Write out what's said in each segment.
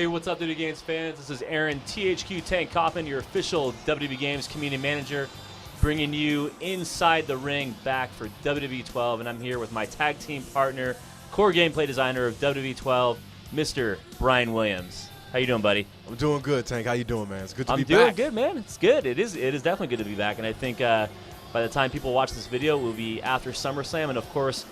Hey, what's up, WWE Games fans? This is Aaron THQ Tank Coffin, your official WWE Games community manager, bringing you inside the ring back for WWE 12, and I'm here with my tag team partner, core gameplay designer of WWE 12, Mr. Brian Williams. How you doing, buddy? I'm doing good, Tank. How you doing, man? It's good to be back. I'm doing good, man. It's good. It is definitely good to be back, and I think by the time people watch this video, we'll be after SummerSlam, and of course,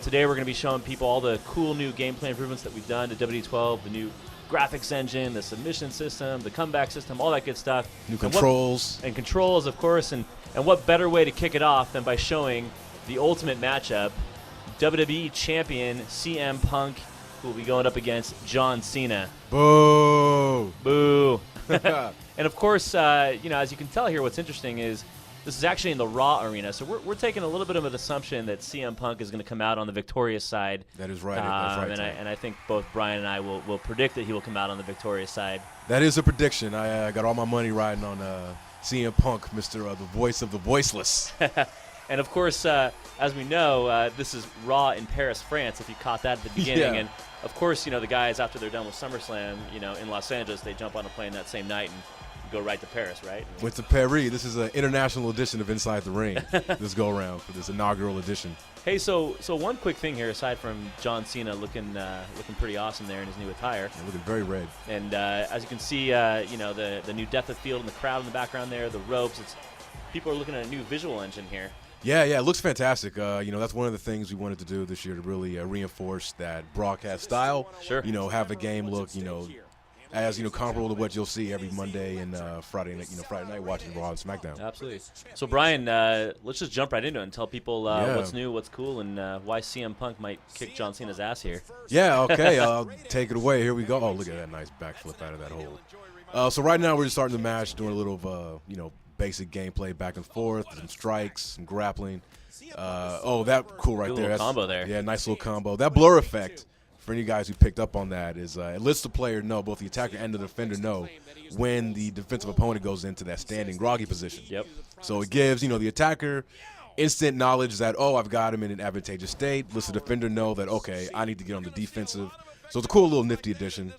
today we're going to be showing people all the cool new gameplay improvements that we've done to WWE 12, the new graphics engine, the submission system, the comeback system, all that good stuff. New controls. And controls, of course, and what better way to kick it off than by showing the ultimate matchup, WWE Champion CM Punk, who will be going up against John Cena. Boo! Boo! And of course, as you can tell here, what's interesting is this is actually in the Raw arena, so we're taking a little bit of an assumption that CM Punk is going to come out on the victorious side. That is right. That's right. And I think both Brian and I will predict that he will come out on the victorious side. That is a prediction. I got all my money riding on CM Punk, Mr. The voice of the voiceless. And of course, as we know, this is Raw in Paris, France, if you caught that at the beginning. Yeah. And of course, the guys, after they're done with SummerSlam, in Los Angeles, they jump on a plane that same night and go right to Paris, right? Went to Paris. This is an international edition of Inside the Ring, this go-around for this inaugural edition. Hey, so one quick thing here, aside from John Cena looking pretty awesome there in his new attire. Yeah, looking very red. And as you can see, the new depth of field and the crowd in the background there, the ropes. People are looking at a new visual engine here. Yeah, it looks fantastic. That's one of the things we wanted to do this year to really reinforce that broadcast style. Sure. Have the game look, as comparable to what you'll see every Monday and Friday night watching Raw and SmackDown. Absolutely. So Brian, let's just jump right into it and tell people what's new, what's cool, and why CM Punk might kick John Cena's ass here. Yeah, okay, I'll take it away. Here we go. Oh, look at that nice backflip out of that hole. So right now we're just starting the match, doing a little of basic gameplay back and forth, some strikes, some grappling. That cool right there. That's combo there. Yeah, nice little combo. That blur effect, for any guys who picked up on that, is it lets the player know, both the attacker and the defender know, when the defensive opponent goes into that standing groggy position. Yep. So it gives the attacker instant knowledge that, I've got him in an advantageous state. Lets the defender know that, okay, I need to get on the defensive. So it's a cool little nifty addition.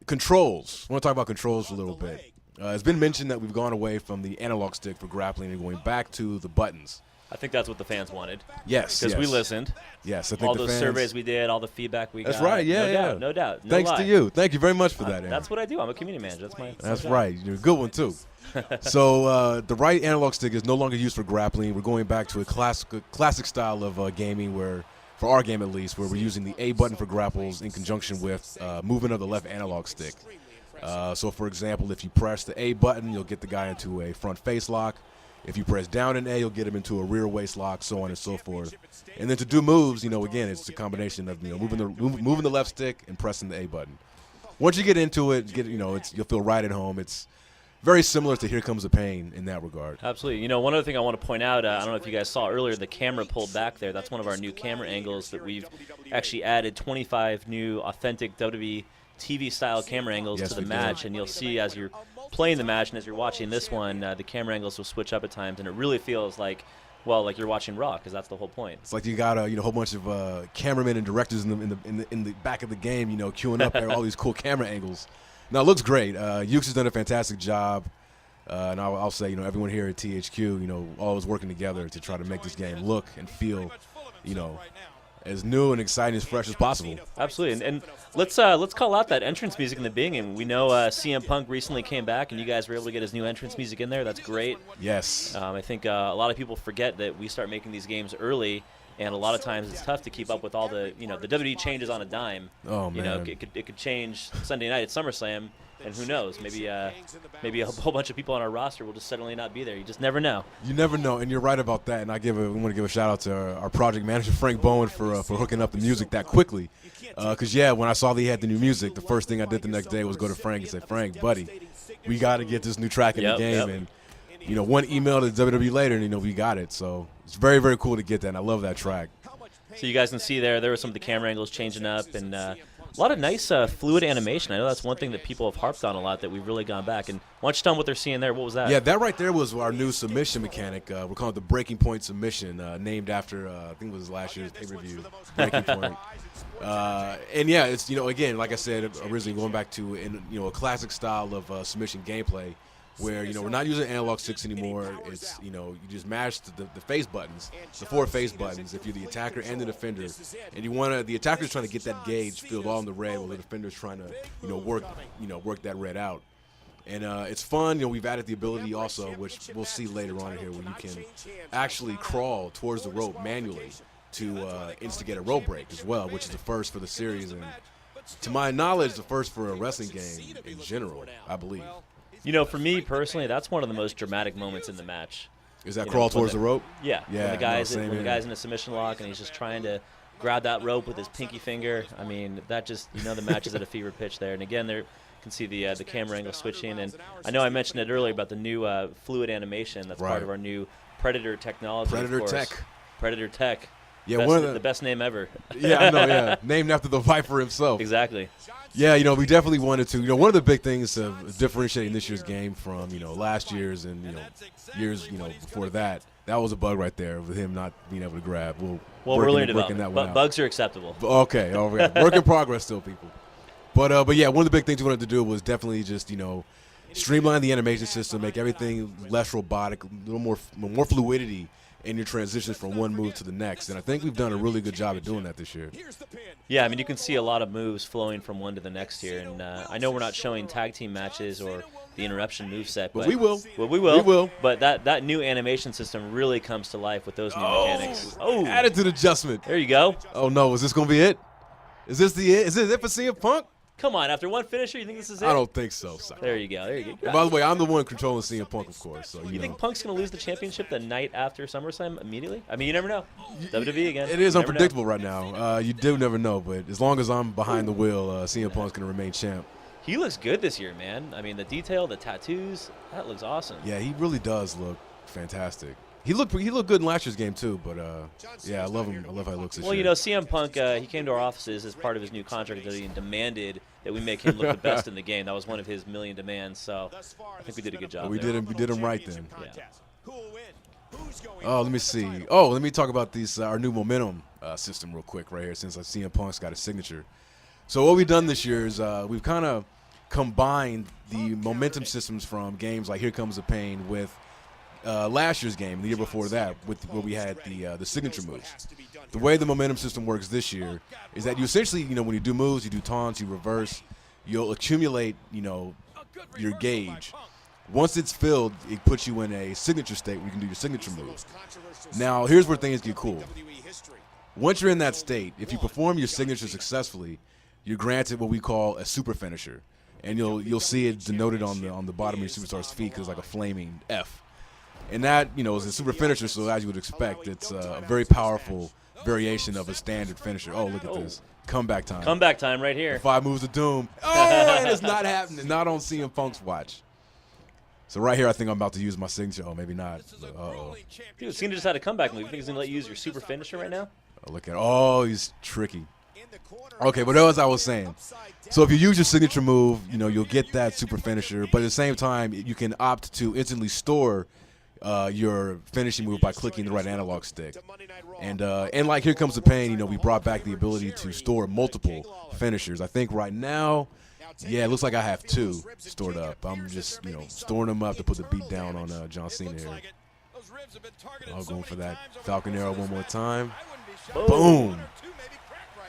Controls. I want to talk about controls for a little bit. It's been mentioned that we've gone away from the analog stick for grappling and going back to the buttons. I think that's what the fans wanted. Yes, because we listened. Yes, I think all the those fans, surveys we did, all the feedback we got. That's right. Yeah, no doubt. No Thanks lie. to you. Thank you very much for that, Aaron. That's what I do. I'm a community manager. That's right. You're a good one too. So the right analog stick is no longer used for grappling. We're going back to a classic style of gaming, where, for our game at least, where we're using the A button for grapples in conjunction with movement of the left analog stick. So, for example, if you press the A button, you'll get the guy into a front face lock. If you press down in A, you'll get him into a rear waist lock, so on and so forth. And then to do moves, again, it's a combination of moving the left stick and pressing the A button. Once you get into it, you'll feel right at home. It's very similar to Here Comes the Pain in that regard. Absolutely. One other thing I want to point out, I don't know if you guys saw earlier, the camera pulled back there. That's one of our new camera angles that we've actually added 25 new authentic WWE TV-style camera angles to the match, and you'll see as you're playing the match and as you're watching this one, the camera angles will switch up at times, and it really feels like you're watching Raw, because that's the whole point. It's like you got a whole bunch of cameramen and directors in the back of the game, queuing up all these cool camera angles. Now, it looks great. Ukes has done a fantastic job, and I'll say everyone here at THQ, always working together to try to make this game look and feel, as new and exciting, as fresh as possible. Absolutely, and let's call out that entrance music in the beginning. We know CM Punk recently came back, and you guys were able to get his new entrance music in there. That's great. Yes. I think a lot of people forget that we start making these games early, and a lot of times it's tough to keep up with all the the WWE changes on a dime. Oh man. It could change Sunday night at SummerSlam. And who knows? Maybe a whole bunch of people on our roster will just suddenly not be there. You just never know. You never know, and you're right about that. And we want to give a shout out to our project manager Frank Bowen for hooking up the music that quickly. Because when I saw that he had the new music, the first thing I did the next day was go to Frank and say, Frank, buddy, we got to get this new track in the game. And one email to WWE later, and we got it. So it's very, very cool to get that. And I love that track. So you guys can see there were some of the camera angles changing up, and A lot of nice fluid animation. I know that's one thing that people have harped on a lot that we've really gone back. And why don't you tell them what they're seeing there? What was that? Yeah, that right there was our new submission mechanic. We're calling it the Breaking Point submission, named after, I think it was last year's pay-per-view, Breaking Point. And yeah, it's, again, like I said, originally going back to, a classic style of submission gameplay where, we're not using analog sticks anymore. It's, you just mash the face buttons, the 4 face buttons, if you're the attacker and the defender. And the attacker's trying to get that gauge filled all in the red while the defender's trying to, work that red out. And it's fun. We've added the ability also, which we'll see later on here, where you can actually crawl towards the rope manually to instigate a rope break as well, which is the first for the series. And to my knowledge, the first for a wrestling game in general, I believe. For me personally, that's one of the most dramatic moments in the match. Is that crawl towards the rope? Yeah. When the guy's in a submission lock and he's just trying to grab that rope with his pinky finger. I mean, that just, the match is at a fever pitch there. And again, there you can see the camera angle switching. And I know I mentioned it earlier about the new fluid animation. That's part of our new Predator technology. Predator Tech. Yeah, the best name ever. Yeah, I know, yeah. Named after the Viper himself. Exactly. Yeah, we definitely wanted to. One of the big things of differentiating this year's game from, last year's and, years, before that was a bug right there with him not being able to grab. We're learning about that. But bugs are acceptable. Okay, work in progress still, people. But yeah, one of the big things we wanted to do was definitely just, streamline the animation system, make everything less robotic, a little more fluidity in your transitions from one move to the next. And I think we've done a really good job of doing that this year. Yeah, I mean, you can see a lot of moves flowing from one to the next here. And I know we're not showing tag team matches or the interruption moveset, but we will. Well, we will. We will. But that new animation system really comes to life with those new mechanics. Oh, attitude adjustment. There you go. Oh, no. Is this going to be it? Is this it for CM Punk? Come on, after one finisher, you think this is it? I don't think so. Sorry. There you go. And by the way, I'm the one controlling CM Punk, of course. So you think Punk's going to lose the championship the night after SummerSlam immediately? I mean, you never know. WWE again. It is unpredictable right now. You do never know, but as long as I'm behind the wheel, CM Punk's going to remain champ. He looks good this year, man. I mean, the detail, the tattoos, that looks awesome. Yeah, he really does look fantastic. He looked good in last year's game too, but yeah, I love him. I love how he looks this year. Well, CM Punk, he came to our offices as part of his new contract that he demanded that we make him look the best in the game. That was one of his million demands. So I think we did a good job. We did him right then. Yeah. Oh, let me see. Oh, let me talk about our new momentum system real quick right here, since CM Punk's got his signature. So what we've done this year is we've kind of combined the momentum systems from games like Here Comes the Pain with last year's game, the year before that, where we had the signature moves. The way the momentum system works this year is that you essentially, when you do moves, you do taunts, you reverse, you'll accumulate, your gauge. Once it's filled, it puts you in a signature state where you can do your signature moves. Now, here's where things get cool. Once you're in that state, if you perform your signature successfully, you're granted what we call a super finisher, and you'll see it denoted on the bottom of your superstar's feet because it's like a flaming F. And that, is a super finisher, so as you would expect, it's a very powerful variation of a standard finisher. Oh, look at this. Comeback time. Comeback time right here. The 5 moves of doom. Oh, and it's not happening. Not on CM Punk's watch. So right here, I think I'm about to use my signature. Oh, maybe not. Uh-oh. Dude, Cena just had a comeback move. You think he's going to let you use your super finisher right now? Oh, look at it. Oh, he's tricky. Okay, but as I was saying, so if you use your signature move, you'll get that super finisher. But at the same time, you can opt to instantly store your finishing move by clicking the right analog stick. And like Here Comes the Pain, we brought back the ability to store multiple finishers. I think right now, yeah, it looks like I have 2 stored up. I'm just, storing them up to put the beat down on John Cena here. I'm going for that Falcon Arrow one more time. Boom.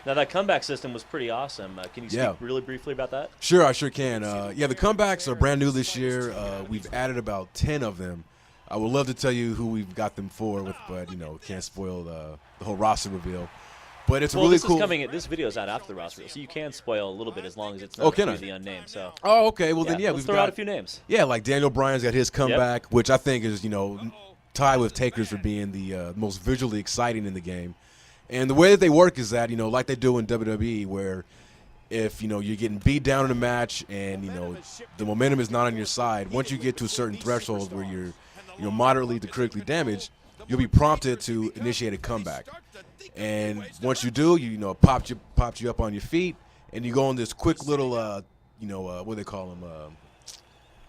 Now, that comeback system was pretty awesome. Can you speak really briefly about that? Sure, I sure can. Yeah, the comebacks are brand new this year. We've added about 10 of them. I would love to tell you who we've got them for, but can't spoil the whole roster reveal. But it's really cool. This video is out after the roster, so you can spoil a little bit as long as it's not the unnamed. So. Oh, okay. Well, then, let's throw out a few names. Yeah, like Daniel Bryan's got his comeback, which I think is, tied with Taker's for being the most visually exciting in the game. And the way that they work is that, like they do in WWE, where if, you're getting beat down in a match and, the momentum is not on your side, once you get to a certain threshold where you're moderately to critically damaged, you'll be prompted to initiate a comeback. And once you do, pops you up on your feet, and you go on this quick little, what do they call them,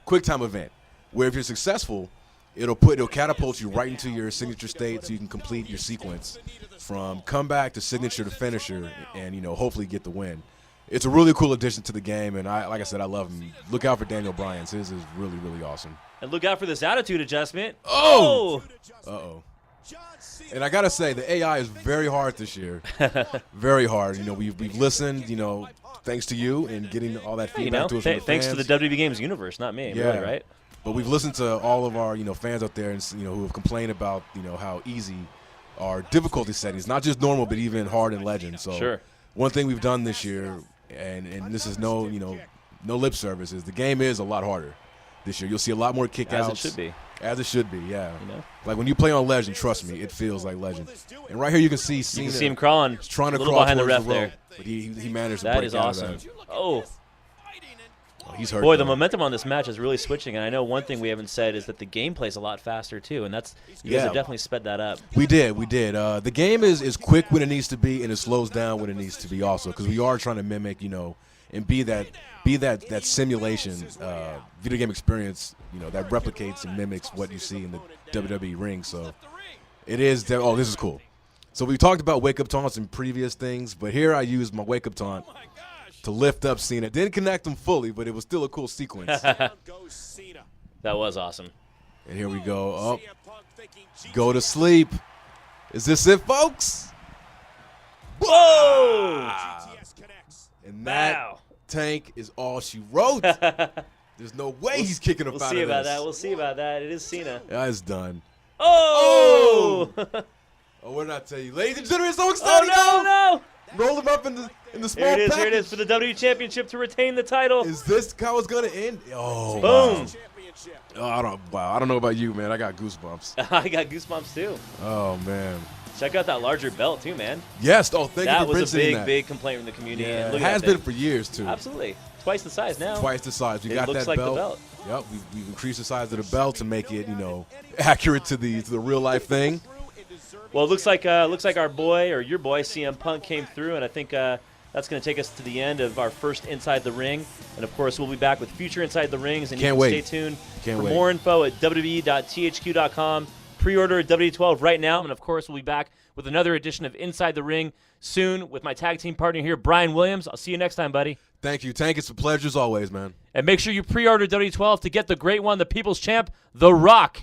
quick time event, where if you're successful, it'll catapult you right into your signature state, so you can complete your sequence from comeback to signature to finisher, and hopefully get the win. It's a really cool addition to the game, and like I said, I love him. Look out for Daniel Bryan's. His is really, really awesome. And look out for this attitude adjustment. Oh! Uh-oh. And I got to say, the AI is very hard this year. Very hard. We've listened, thanks to you and getting all that feedback to us from the thanks fans. to the WWE Games universe, not me. Yeah. Really, right? But we've listened to all of our, fans out there, and who have complained about, how easy our difficulty settings, not just normal, but even hard and legend. So Sure. One thing we've done this year, and this is no lip service, is the game is a lot harder this year. You'll see a lot more kickouts. As it should be. As it should be, yeah. Like when you play on Legend, trust me, it feels like Legend. And right here you can see Cena. You can see him crawling. He's trying to a little crawl behind the towards ref the rope, there. but he managed to That break is out awesome. of that. Oh. He's hurt. Boy, the though. momentum on this match is really switching, and I know one thing we haven't said is that the gameplay is a lot faster too, and you guys have definitely sped that up. We did. The game is quick when it needs to be, and it slows down when it needs to be also, because we are trying to mimic, and be that simulation video game experience, that replicates and mimics what you see in the WWE ring. So it is. This is cool. So we talked about wake up taunts in previous things, but here I used my wake up taunt to lift up Cena. Didn't connect him fully, but it was still a cool sequence. That was awesome. And here we go. Oh, go to sleep. Is this it, folks? Whoa! And that tank is all she wrote. There's no way he's kicking up out of this. We'll see about that. It is Cena. Yeah, it's done. Oh! Oh, what did I tell you? Ladies and gentlemen, so exciting. Oh, no! Roll him up in the small package. Here it is for the WWE Championship to retain the title. Is this how it's going to end? Oh, boom. Wow. I don't know about you, man. I got goosebumps. I got goosebumps, too. Oh, man. Check out that larger belt, too, man. Yes. Oh, thank you for That was a big complaint from the community. Yeah, and it has been for years, too. Absolutely. Twice the size now. Twice the size. We it got looks that like belt. The belt. Yep. We've increased the size of the belt to make it, accurate to the real life thing. Well, it looks like our boy or your boy CM Punk came through, and I think that's going to take us to the end of our first Inside the Ring. And of course, we'll be back with future Inside the Rings, and you can stay tuned for more info at wwe.thq.com. Pre-order at WWE12 right now, and of course, we'll be back with another edition of Inside the Ring soon with my tag team partner here, Brian Williams. I'll see you next time, buddy. Thank you, Tank. It's a pleasure as always, man. And make sure you pre-order WWE12 to get the great one, the People's Champ, The Rock.